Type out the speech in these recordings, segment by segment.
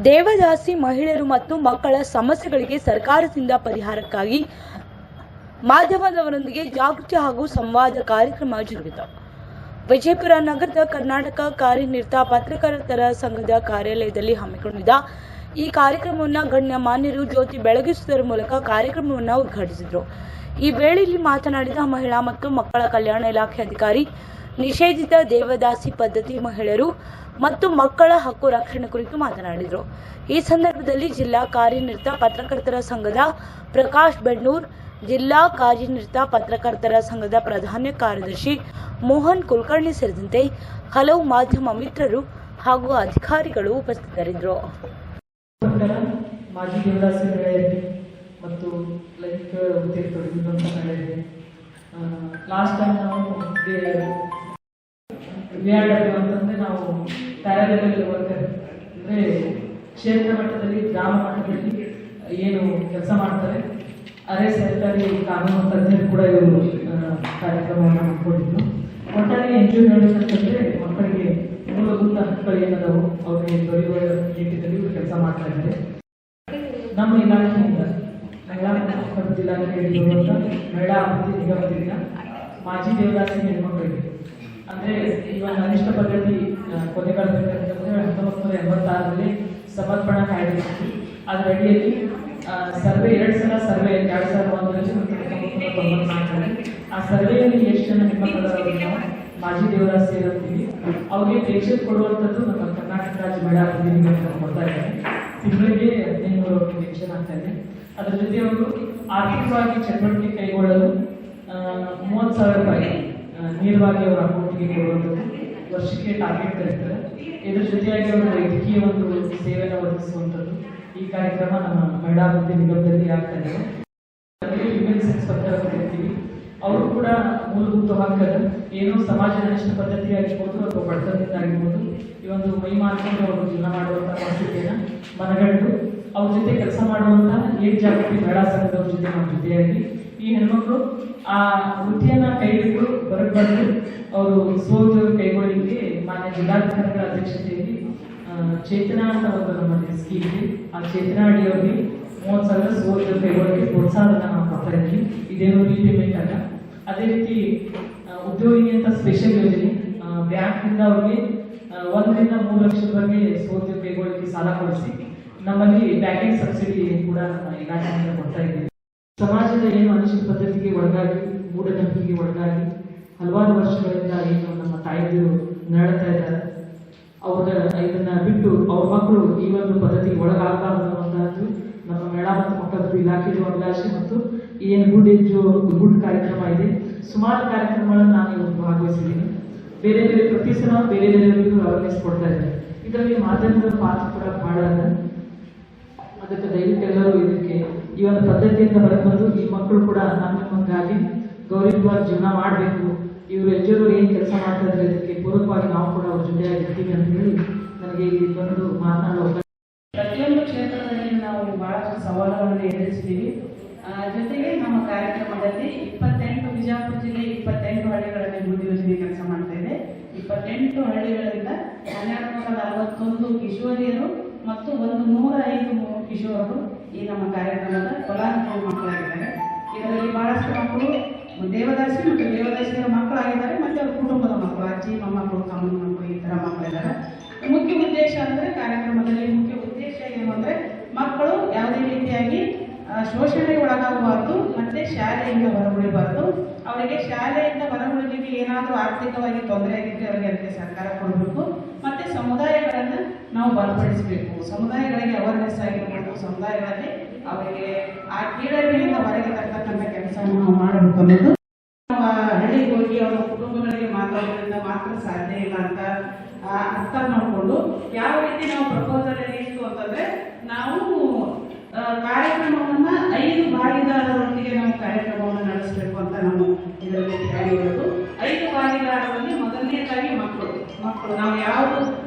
ದೇವದಾಸಿ ಮಹಿಳೆಯರು ಮತ್ತು ಮಕ್ಕಳ ಸಮಸ್ಯೆಗಳಿಗೆ ಸರ್ಕಾರದಿಂದ ಪರಿಹಾರಕ್ಕಾಗಿ ಮಾಧ್ಯಮದವರೊಂದಿಗೆ ಜಾಗೃತಿ ಹಾಗೂ ಸಂವಾದ ಕಾರ್ಯಕ್ರಮ ಜರುಗಿತು. ವಿಜಯಪುರ ನಗರದ ಕರ್ನಾಟಕ ಕಾರ್ಯನಿರತ ಪತ್ರಕರ್ತರ ಸಂಘದ ಕಾರ್ಯಾಲಯದಲ್ಲಿ ಹಮ್ಮಿಕೊಂಡಿದ್ದ ಈ ಕಾರ್ಯಕ್ರಮವನ್ನು ಗಣ್ಯಮಾನ್ಯರು ಜ್ಯೋತಿ ಬೆಳಗಿಸುವುದರ ಮೂಲಕ ಕಾರ್ಯಕ್ರಮವನ್ನು ಉದ್ಘಾಟಿಸಿದರು. ಈ ವೇಳೆಯಲ್ಲಿ ಮಾತನಾಡಿದ ಮಹಿಳಾ ಮತ್ತು ಮಕ್ಕಳ ಕಲ್ಯಾಣ ಇಲಾಖೆ ಅಧಿಕಾರಿ, ನಿಷೇಧಿತ ದೇವದಾಸಿ ಪದ್ಧತಿ ಮಹಿಳೆಯರು ಮತ್ತು ಮಕ್ಕಳ ಹಕ್ಕು ರಕ್ಷಣೆ ಕುರಿತು ಮಾತನಾಡಿದರು. ಈ ಸಂದರ್ಭದಲ್ಲಿ ಜಿಲ್ಲಾ ಕಾರ್ಯನಿರತ ಪತ್ರಕರ್ತರ ಸಂಘದ ಪ್ರಕಾಶ್ ಬೆಣ್ಣೂರ್, ಜಿಲ್ಲಾ ಕಾರ್ಯನಿರತ ಪತ್ರಕರ್ತರ ಸಂಘದ ಪ್ರಧಾನ ಕಾರ್ಯದರ್ಶಿ ಮೋಹನ್ ಕುಲಕರ್ಣಿ ಸೇರಿದಂತೆ ಹಲವು ಮಾಧ್ಯಮ ಮಿತ್ರರು ಹಾಗೂ ಅಧಿಕಾರಿಗಳು ಉಪಸ್ಥಿತರಿದ್ದರು. ಮಾಜಿ ದೇವದಾಸಿ ಮಹಿಳೆಯರಿಗೆ ಮತ್ತು ಲೈಂಗಿಕ ವೃತ್ತಿಯಲ್ಲಿ ತೊಡಗಿರುವಂಥ ಮಹಿಳೆಯರಿಗೆ ಲಾಸ್ಟ್ ಟೈಮ್ ನಾವು ವಿಆರ್ಡಬ್ಲ್ಯೂ ಅಂತಂದರೆ ನಾವು ಪ್ಯಾರಾಲೆಲ್ ವರ್ಕರ್ ಅಂದರೆ ಕ್ಷೇತ್ರ ಮಟ್ಟದಲ್ಲಿ ಗ್ರಾಮ ಮಟ್ಟದಲ್ಲಿ ಏನು ಕೆಲಸ ಮಾಡ್ತಾರೆ ಅರೆ ಸರ್ಕಾರಿ ಕಾನೂನು ತಜ್ಞರು ಕೂಡ ಇವರು ಕಾರ್ಯಕ್ರಮವನ್ನು ಮಾಡಿಕೊಂಡಿದ್ರು. ಒಟ್ಟಾರೆ NGO ಹೇಳಬೇಕಂತಂದರೆ ಮಕ್ಕಳಿಗೆ ಮೂಲಭೂತ ಹಕ್ಕುಗಳು ಏನದಾವು ಅವ್ರಿಗೆ ದೊರೆಯುವ ನಿಟ್ಟಿನಲ್ಲಿ ಇವರು ಕೆಲಸ ಮಾಡ್ತಾ ಇದ್ದಾರೆ. ನಮ್ಮ ಇಲಾಖೆಯಿಂದ ಮಹಿಳಾ ಮತ್ತು ಮಕ್ಕಳ ಇಲಾಖೆಯಲ್ಲಿ ಬರುವಂಥ ಮಹಿಳಾ ಅಭಿವೃದ್ಧಿ ನಿಗಮದಿಂದ ಮಾಜಿ ದೇವದಾಸಿ ಹೆಣ್ಮಕ್ಕಳಿಗೆ ಅಂದರೆ ಈ ಒಂದು ಅನಿಷ್ಟ ಪದ್ಧತಿ ಕೊನೆಗಾಲದಲ್ಲಿ 1986ರಲ್ಲಿ ಸಮರ್ಪಣಾ ಕಾಯ್ದೆ ಅದರ ಅಡಿಯಲ್ಲಿ ಸರ್ವೆ 2 ಸಲ ಸರ್ವೆ 2001ರಲ್ಲಿ ಮತ್ತು 1994ರಲ್ಲಿ ಆ ಸರ್ವೆಯಲ್ಲಿ ಎಷ್ಟು ಜನ ಹೆಣ್ಮಕ್ಕಳು ನಾವು ಮಾಜಿ ದೇವದಾಸಿ ಇರುತ್ತೀವಿ ಅವ್ರಿಗೆ ಪೇಕ್ಷೆ ಕೊಡುವಂಥದ್ದು ನಮ್ಮ ಕರ್ನಾಟಕ ರಾಜ್ಯ ಮಹಿಳಾ ಅಭಿವೃದ್ಧಿ ನಿಗಮ ಕೊಡ್ತಾ ಇದ್ದಾರೆ. ತಿಂಗಳಿಗೆ 1500 ಪೆನ್ಷನ್ ಆಗ್ತಾ ಇದೆ. ಅದರ ಜೊತೆ ಅವರು ಆರ್ಥಿಕವಾಗಿ ಚಟುವಟಿಕೆ ಕೈಗೊಳ್ಳಲು 30,000 ರೂಪಾಯಿ ನೇರವಾಗಿ ಅವರ ಅಕೌಂಟಿಗೆ ಕೊಡುವಂಥದ್ದು ವರ್ಷಕ್ಕೆ ಟಾರ್ಗೆಟ್ ಕರೀತಾರೆ. ಇದರ ಜೊತೆಯಾಗಿ ಅವರು ವೈದ್ಯಕೀಯ ಒಂದು ಸೇವೆಯನ್ನು ಒದಗಿಸುವಂಥದ್ದು ಈ ಕಾರ್ಯಕ್ರಮ ನಮ್ಮ ಮಹಿಳಾ ಅಭಿವೃದ್ಧಿ ನಿಗಮದಲ್ಲಿ ಆಗ್ತಾ ಇದೆ. ವಿಮೆನ್ ಸೆಕ್ಸ್ ಪತ್ರಕರ್ತರು ಇರ್ತೀವಿ, ಅವರು ಕೂಡ ಮೂಲಭೂತ ಹಕ್ಕದ ಏನೋ ಸಮಾಜ ಅನಿಷ್ಟ ಪದ್ಧತಿ ಆಗಿರ್ಬೋದು ಅಥವಾ ಬಡತನದಿಂದ ಆಗಿರ್ಬೋದು ಈ ಒಂದು ಮೈ ಮಾರ್ಕೊಂಡು ಅವರು ಜೀವನ ಮಾಡುವಂಥ ಪರಿಸ್ಥಿತಿಯನ್ನು ಮನಗಂಡು ಅವ್ರ ಜೊತೆ ಕೆಲಸ ಮಾಡುವಂಥ ಏಕ್ ಜಾಗೃತಿ ಮಹಿಳಾ ಸಂಘದವ್ರ ಜೊತೆ ನಮ್ಮ ಜೊತೆಯಾಗಿ ಈ ಹೆಣ್ಮಕ್ಳು ಆ ವೃತ್ತಿಯನ್ನು ಕೈ ಹಿಡಿದು ಹೊರಗೆ ಬಂದು ಅವರು ಸ್ವೋದ್ಯೋಗ ಕೈಗೊಳ್ಳಲಿಕ್ಕೆ ಮಾನ್ಯ ಜಿಲ್ಲಾಧಿಕಾರಿಗಳ ಅಧ್ಯಕ್ಷತೆಯಲ್ಲಿ ಚೇತನ ಅಂತ ಒಂದು ನಮ್ಮಲ್ಲಿ ಸ್ಕೀಮ್ ಇದೆ. ಆ ಚೇತನ ಅಡಿಯವರಿಗೆ 30,000 ಸ್ವೋದ್ಯೋಗ ಕೈಗೊಳ್ಳಲಿಕ್ಕೆ ಪ್ರೋತ್ಸಾಹವನ್ನು ನಾವು ಕೊಡ್ತಾ ಇದ್ದೀವಿ. ಇದೇನು ರೀಪೇಮೆಂಟ್ ಅಲ್ಲ. ಅದೇ ರೀತಿ ಉದ್ಯೋಗಿನಿ ಅಂತ ಸ್ಪೆಷಲ್ ಯೋಜನೆ ಬ್ಯಾಂಕ್ನಿಂದ ಅವ್ರಿಗೆ 1 ರಿಂದ 3 ಲಕ್ಷದವರೆಗೆ ಸ್ವೋದ್ಯೋಗ ಕೈಗೊಳ್ಳಲಿಕ್ಕೆ ಸಾಲ ಕೊಡಿಸಿ ನಮ್ಮಲ್ಲಿ ಬ್ಯಾಂಕಿಂಗ್ ಸಬ್ಸಿಡಿ ಕೂಡ ನಮ್ಮ ಇಲಾಖೆಯಿಂದ ಕೊಡ್ತಾ ಇದ್ದೀವಿ. ಸಮಾಜದ ಏನು ಅನಿಷ್ಟ ಪದ್ಧತಿಗೆ ಒಳಗಾಗಿ ಮೂಢನಂಬಿಕೆಗೆ ಒಳಗಾಗಿ ಹಲವಾರು ವರ್ಷಗಳಿಂದ ಏನು ನಮ್ಮ ತಾಯಿಯರು ನರಳ್ತಾ ಇದ್ದಾರೆ, ಇದನ್ನ ಬಿಟ್ಟು ಅವ್ರ ಮಕ್ಕಳು ಈ ಒಂದು ಪದ್ಧತಿಗೆ ಒಳಗಾಗಬಾರದು ಅನ್ನುವಂತಹದ್ದು ನಮ್ಮ ಮಹಿಳಾ ಮತ್ತು ಮಕ್ಕಳ ಇಲಾಖೆಯ ಅಭಿಲಾಷೆ ಮತ್ತು ಏನು ಗುಡ್ ಕಾರ್ಯಕ್ರಮ ಇದೆ. ಸುಮಾರು ಕಾರ್ಯಕ್ರಮಗಳನ್ನು ನಾನು ಇವತ್ತು ಭಾಗವಹಿಸಿದ್ದೀನಿ. ಬೇರೆ ಬೇರೆ ಪ್ರತಿ ಸಲ ಬೇರೆ ಬೇರೆಯವರಿಗೂ ಅವೇರ್ನೆಸ್ ಕೊಡ್ತಾ ಇದ್ದಾರೆ. ಇದರಲ್ಲಿ ಮಾಧ್ಯಮದ ಪಾತ್ರ ಕೂಡ ಬಹಳ ಅದ. ಅದಕ್ಕೆ ದಯವಿಟ್ಟು ಎಲ್ಲರೂ ಇದಕ್ಕೆ ಈ ಒಂದು ಪದ್ಧತಿಯಿಂದ ಹೊರಬಂದು ಈ ಮಕ್ಕಳು ಕೂಡ ನಮ್ಮಗಾಗಿ ಗೌರವವಾಗಿ ಜೀವನ ಮಾಡಬೇಕು. ಇವರು ಯಜಮಾನರು ಏನು ಕೆಲಸ ಮಾಡ್ತಾ ಇದ್ದಾರೆ ಇದಕ್ಕೆ ಪೂರಕವಾಗಿ ನಾವು ಕೂಡ ಅವ್ರ ಜೊತೆಯಾಗಿರ್ತೀವಿ ಅಂತ ಹೇಳಿ ನನಗೆ ಇಲ್ಲಿ ಬಂದು ಮಾತನಾಡುವ ಪ್ರತಿಯೊಂದು ಕ್ಷೇತ್ರದಲ್ಲಿ ನಾವು ಬಹಳಷ್ಟು ಸವಾಲುಗಳನ್ನು ಎದುರಿಸಿದ್ದೀವಿ. ಜೊತೆಗೆ ನಮ್ಮ ಕಾರ್ಯಕ್ರಮದಲ್ಲಿ 28 ವಿಜಯಪುರ ಜಿಲ್ಲೆ 28 ಹಳ್ಳಿಗಳಲ್ಲಿ ಗುಡ್ ಯೋಜನೆ ಕೆಲಸ ಮಾಡ್ತಾ ಇದೆ. 28 ಹಳ್ಳಿಗಳಿಂದ 1241 ಕಿಶೋರಿಯರು ಮತ್ತು 105 ಕಿಶೋರರು ಈ ನಮ್ಮ ಕಾರ್ಯಕ್ರಮದ ಫಲಾನುಭವಿ ಮಕ್ಕಳಾಗಿದ್ದಾರೆ. ಇದರಲ್ಲಿ ಬಹಳಷ್ಟು ಮಕ್ಕಳು ದೇವದಾಸಿ ಮತ್ತು ದೇವದಾಸಿಯರ ಮಕ್ಕಳಾಗಿದ್ದಾರೆ ಮತ್ತು ಅವ್ರ ಕುಟುಂಬದ ಮಕ್ಕಳು, ಅಜ್ಜಿ ಮೊಮ್ಮಕ್ಕಳು, ತಮ್ಮನ ಮಕ್ಕಳು, ಈ ಥರ ಮಕ್ಕಳಿದ್ದಾರೆ. ಮುಖ್ಯ ಉದ್ದೇಶ ಅಂದರೆ ಕಾರ್ಯಕ್ರಮದಲ್ಲಿ ಮುಖ್ಯ ಉದ್ದೇಶ ಏನು ಅಂದರೆ ಮಕ್ಕಳು ಯಾವುದೇ ರೀತಿಯಾಗಿ ಶೋಷಣೆಗೆ ಒಳಗಾಗಬಾರ್ದು ಮತ್ತು ಶಾಲೆಯಿಂದ ಹೊರಗುಳಿಬಾರ್ದು. ಅವರಿಗೆ ಶಾಲೆಯಿಂದ ಹೊರಗುಳಿಲಿಕ್ಕೆ ಏನಾದರೂ ಆರ್ಥಿಕವಾಗಿ ತೊಂದರೆ ಆಗಿದ್ದರೆ ಅವರಿಗೆ ಅದಕ್ಕೆ ಸರ್ಕಾರ ಕೊಡಬೇಕು. ಮತ್ತು ಸಮುದಾಯಗಳನ್ನು ನಾವು ಬಲಪಡಿಸಬೇಕು. ಸಮುದಾಯಗಳಿಗೆ ಅವೇರ್ನೆಸ್ ಆಗಿರಬೇಕು. ಸಮುದಾಯಗಳಲ್ಲಿ ಅವರಿಗೆ ಆ ಕೀಳರಿಮೆಯಿಂದ ಹೊರಗೆ ತರ್ತಕ್ಕಂಥ ಕೆಲಸವನ್ನು ನಾವು ಮಾಡಬೇಕು ಅನ್ನೋದು. ಹಳ್ಳಿಗೆ ಹೋಗಿ ಅವರ ಕುಟುಂಬಗಳಿಗೆ ಮಾತಾಡೋದ್ರಿಂದ ಮಾತ್ರ ಸಾಧ್ಯ ಇಲ್ಲ ಅಂತ ಅರ್ಥ ಮಾಡಿಕೊಂಡು ಯಾವ ರೀತಿ ನಾವು ಪ್ರಪೋಸಲ್ ಏನಿತ್ತು ಅಂತಂದರೆ ನಾವು ಕಾರ್ಯಕ್ರಮವನ್ನು 5 ಭಾಗಿದಾರರೊಂದಿಗೆ ನಾವು ಕಾರ್ಯಕ್ರಮವನ್ನು ನಡೆಸಬೇಕು ಅಂತ ನಾವು ಇದರಲ್ಲಿ ಹೇಳಿರೋದು. 5 ಭಾಗಿದಾರರಲ್ಲಿ ಮೊದಲನೇದಾಗಿ ಮಕ್ಕಳು ನಾವು ಯಾವುದು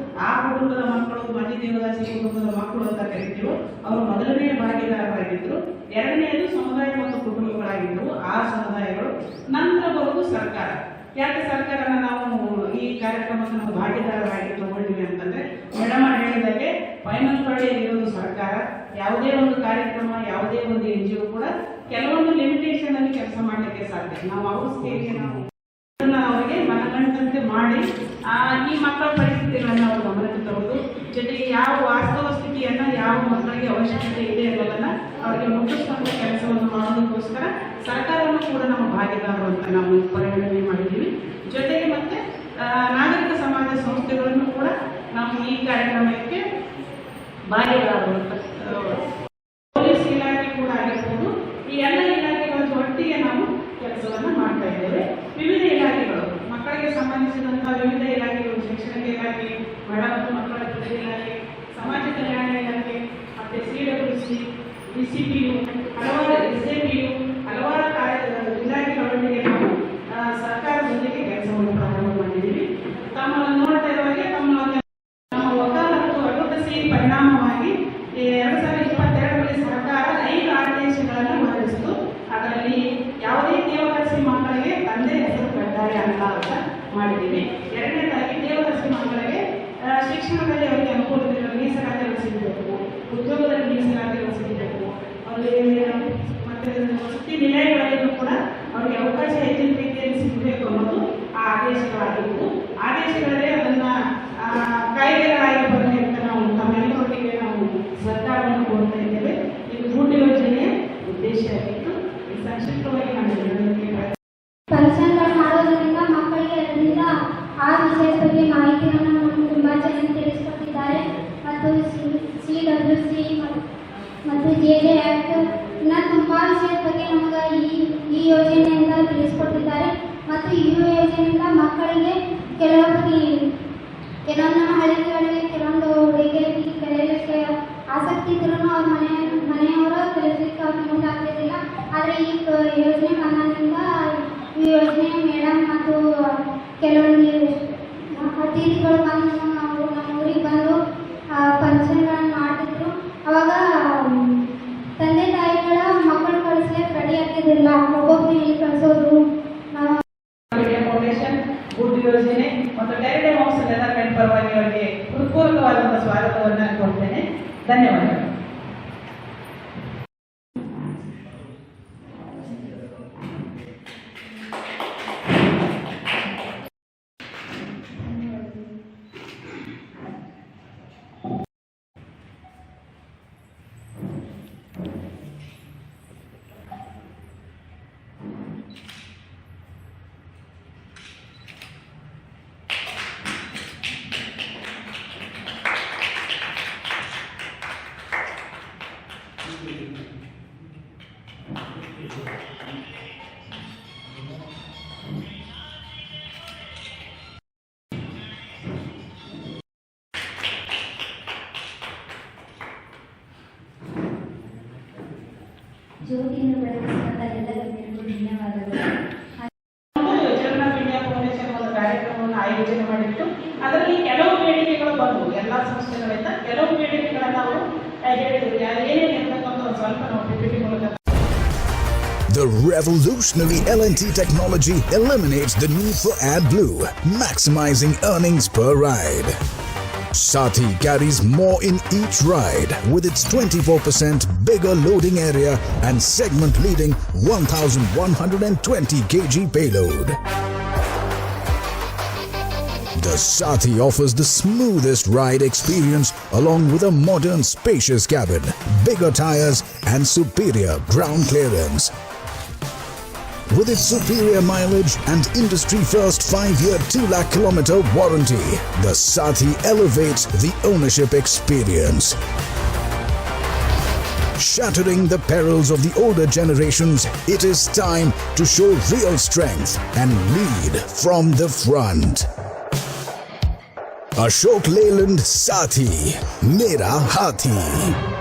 ಆ ಕುಟುಂಬದ ಮಕ್ಕಳು ಮಾಜಿ ದೇವದಾಸಿ ಕುಟುಂಬದ ಮಕ್ಕಳು ಅಂತ ಕರಿತೀವೋ ಅವರು ಮೊದಲನೇ ಭಾಗಿದಾರರಾಗಿದ್ದರು. ಎರಡನೆಯದು ಸಮುದಾಯ ಮತ್ತು ಕುಟುಂಬಗಳಾಗಿದ್ದವು ಆ ಸಮುದಾಯಗಳು. ನಂತರ ಬರುವುದು ಸರ್ಕಾರ. ಯಾಕೆ ಸರ್ಕಾರನ ನಾವು ಈ ಕಾರ್ಯಕ್ರಮಕ್ಕೆ ನಾವು ಭಾಗಿದಾರರಾಗಿ ತಗೊಂಡಿವಿ ಅಂತಂದ್ರೆ ಮೇಡಮ್ ಹೇಳಿದಾಗೆ ಫೈನಲ್ ಇರೋದು ಸರ್ಕಾರ. ಯಾವುದೇ ಒಂದು ಕಾರ್ಯಕ್ರಮ, ಯಾವುದೇ ಒಂದು NGO ಕೂಡ ಕೆಲವೊಂದು ಲಿಮಿಟೇಷನ್ ಅಲ್ಲಿ ಕೆಲಸ ಮಾಡಲಿಕ್ಕೆ ಸಾಧ್ಯ. ನಾವು ಅವ್ರ ಸ್ಟೇಜ್ಗೆ ಅವರಿಗೆ ಮನಗಂಡಂತೆ ಮಾಡಿ ಈ ಮಕ್ಕಳ ಪರಿಸ್ಥಿತಿಗಳನ್ನು ಅವರು ಗಮನಕ್ಕೆ ತರುವುದು, ಜೊತೆಗೆ ಯಾವ ವಾಸ್ತವ ಸ್ಥಿತಿಯನ್ನ ಯಾವ ಮಕ್ಕಳಿಗೆ ಅವಶ್ಯಕತೆ ಇದೆ ಅನ್ನೋದನ್ನ ಅವರಿಗೆ ಮುಟ್ಟಿಸುವಂತ ಕೆಲಸವನ್ನು ಮಾಡೋದಕ್ಕೋಸ್ಕರ ಸರ್ಕಾರವನ್ನು ಕೂಡ ನಮ್ಮ ಭಾಗಿದಾರರು ಅಂತ ನಾವು ಪರಿಗಣನೆ ಮಾಡಿದ್ದೀವಿ. ಜೊತೆಗೆ ಮತ್ತೆ ನಾಗರಿಕ ಸಮಾಜ ಸಂಸ್ಥೆಗಳನ್ನು ಕೂಡ ನಾವು ಈ ಕಾರ್ಯಕ್ರಮಕ್ಕೆ ಭಾಗಿದಾರರು ಅಂತ, ಪೊಲೀಸ್ ಇಲಾಖೆ ಕೂಡ ಆಗಿರ್ಬೋದು, ಈ ಎಲ್ಲ ಇಲಾಖೆಗಳ ಒಟ್ಟಿಗೆ ನಾವು ಕೆಲಸವನ್ನು ಮಾಡ್ತಾ ಇದ್ದೇವೆ. ವಿವಿಧ ಇಲಾಖೆಗಳು, ಮಕ್ಕಳಿಗೆ ಸಂಬಂಧಿಸಿದಂತಹ ವಿವಿಧ ಇಲಾಖೆಗಳು, ಶಿಕ್ಷಣ ಇಲಾಖೆ, ಮಹಿಳಾ ಮತ್ತು ಮಕ್ಕಳ ಅಭಿವೃದ್ಧಿ ಇಲಾಖೆ, ಸಮಾಜ ಕಲ್ಯಾಣ ಇಲಾಖೆ, ಮತ್ತೆ CWC, DCPU, ಹಲವಾರು SAPU, ಹಲವಾರು ಇಲಾಖೆಗಳೊಂದಿಗೆ ನಾವು ಸರ್ಕಾರದೊಂದಿಗೆ ಕೆಲಸವನ್ನು ಪ್ರಾರಂಭ ಮಾಡಿದ್ದೀವಿ. ತಮ್ಮನ್ನು ನೋಡ್ತಾ ಇರುವಾಗೆ ನಮ್ಮ ವಕಾಲತ್ತು ಅಡ್ವೊಕಸಿ ಪರಿಣಾಮವಾಗಿ 2022ರಲ್ಲಿ ಸರ್ಕಾರ 5 ಆದೇಶಗಳನ್ನು ಹೊರಡಿಸಿತು. ಅದರಲ್ಲಿ ಯಾವುದೇ ದೇವದಾಸಿ ಮಕ್ಕಳಿಗೆ ತಂದೆ ಹೆಸರು ಕಡ್ಡಾಯ ಅಂತ ಮಾಡಿದ್ದೀವಿ. ಎರಡನೇದಾಗಿ ದೇವದಾಸಿ ಮಕ್ಕಳಿಗೆ ಶಿಕ್ಷಣದಲ್ಲಿ ಅವರಿಗೆ ಅನುಕೂಲವಿರುವ ಮೀಸಲಾತಿಗಳು ಸಿಗಬೇಕು, ಉದ್ಯೋಗದಲ್ಲಿ ಮೀಸಲಾತಿಗಳು ಸಿಗಬೇಕು, ಅವರಿಗೆ ಮತ್ತೆ ವಸತಿ ನಿಲಯಗಳಲ್ಲೂ ಕೂಡ ಅವರಿಗೆ ಅವಕಾಶ ಹೆಚ್ಚಿನ ರೀತಿಯಲ್ಲಿ ಸಿಗಬೇಕು ಅನ್ನೋದು ಆ ಆದೇಶಗಳಾಗಿತ್ತು. ಆದೇಶಗಳೇ ಅದನ್ನ ಕಾಯ್ದೆಗಳಾಗಿ ಬರಲಿ ಅಂತ ನಾವು ತಮ್ಮೆಲ್ಲರೊಟ್ಟಿಗೆ ನಾವು ಸರ್ಕಾರವನ್ನು ಕೋರ್ತಾ ಇದ್ದೇವೆ. ಇದು ಗೂಡು ಯೋಜನೆಯ ಉದ್ದೇಶ ಆಗಿತ್ತು. ಸಂಕ್ಷಿಪ್ತವಾಗಿ ನಾನು ಪರೀಕ್ಷೆಗಳು ಮಾಡೋದ್ರಿಂದ ಮಕ್ಕಳಿಗೆ ಅದರಿಂದ ಆ ವಿಷಯದ ಬಗ್ಗೆ ಮಾಹಿತಿಯನ್ನು ನಮಗೆ ತುಂಬ ಚೆನ್ನಾಗಿ ತಿಳಿಸಿಕೊಟ್ಟಿದ್ದಾರೆ. ಮತ್ತು CWC ಮತ್ತು JJ ಆ್ಯಕ್ಟ್ ಇನ್ನು ತುಂಬ ವಿಷಯದ ಬಗ್ಗೆ ನಮಗೆ ಈ ಯೋಜನೆಯಿಂದ ತಿಳಿಸಿಕೊಟ್ಟಿದ್ದಾರೆ. ಮತ್ತು ಈ ಯೋಜನೆಯಿಂದ ಮಕ್ಕಳಿಗೆ ಕೆಲವೊಂದು ನಮ್ಮ ಹಳ್ಳಿಗಳಿಗೆ ಕೆಲವೊಂದು ಹುಡುಗಿಯರಿಗೆ ಕಲಿಯಲಿಕ್ಕೆ ಆಸಕ್ತಿ ಇದ್ರೂ ಅವ್ರ ಮನೆಯವರು ಕಲಿಯಲಿಕ್ಕೆ ಅವ್ರಿಗೆ ಮುಂದಾಗ್ತಿದ್ದಿಲ್ಲ. ಆದರೆ ಈ ಯೋಜನೆ ಬಂದಾಗಿಂದ ಈ ಯೋಜನೆ ಮೇಡಮ್ ಮತ್ತು ಕೆಲವೊಂದು ಅತಿಥಿಗಳು ಬಂದು ನಮ್ಮ ಊರಿಗೆ ಬಂದು ಫಂಕ್ಷನ್ಗಳನ್ನು ಮಾಡ್ತಿದ್ರು. ಅವಾಗ ತಂದೆ ತಾಯಿಗಳ ಮಕ್ಕಳು ಕಳಿಸ್ಲಿಕ್ಕೆ ರೆಡಿ ಆಗ್ತಿದ್ದಿಲ್ಲ, ಒಬ್ಬೊಬ್ಬರಿಗೆ ಕಳಿಸೋದು. ಫೌಂಡೇಶನ್ ಗುಡ್ ಯೋಜನೆ ಮತ್ತು ಡೈರಿ ಹೌಸ್ ಡೆವಲಪ್ಮೆಂಟ್ ಪರವಾಗಿ ಅವರಿಗೆ ಹೃತ್ಪೂರ್ವಕವಾದಂತಹ ಸ್ವಾಗತವನ್ನು ಕೊಡ್ತೇನೆ. ಧನ್ಯವಾದಗಳು. ಜ್ಯೋತಿಯನ್ನು ಬೆಳಗಿಸುವಂಥ ಎಲ್ಲ ಗಣ್ಯರಿಗೂ ಧನ್ಯವಾದಗಳು. ಜಗನ್ನಾಥ್ ಇಂಡಿಯಾ ಫೌಂಡೇಶನ್ ಒಂದು ಕಾರ್ಯಕ್ರಮವನ್ನು ಆಯೋಜನೆ ಮಾಡಿತ್ತು. ಅದರಲ್ಲಿ ಕೆಲವು ಬೇಡಿಕೆಗಳು ಬಂದವು, ಎಲ್ಲ ಸಂಸ್ಥೆಗಳಿಂದ ಕೆಲವು ಬೇಡಿಕೆಗಳನ್ನು ಅವರು ಹೇಳಿದ್ರು. ಏನೇನು ಇರಬೇಕಂತ ಒಂದು ಸ್ವಲ್ಪ ನಾವು PPT ಮೂಲಕ. The revolutionary L&T technology eliminates the need for AdBlue, maximizing earnings per ride. Sathi carries more in each ride with its 24% bigger loading area and segment-leading 1,120 kg payload. The Sathi offers the smoothest ride experience along with a modern spacious cabin, bigger tires and superior ground clearance. With its superior mileage and industry-first 5-year 2 lakh kilometer warranty, the Sathi elevates the ownership experience. Shattering the perils of the older generations, it is time to show real strength and lead from the front. Ashok Leyland Sathi, Mera Hathi.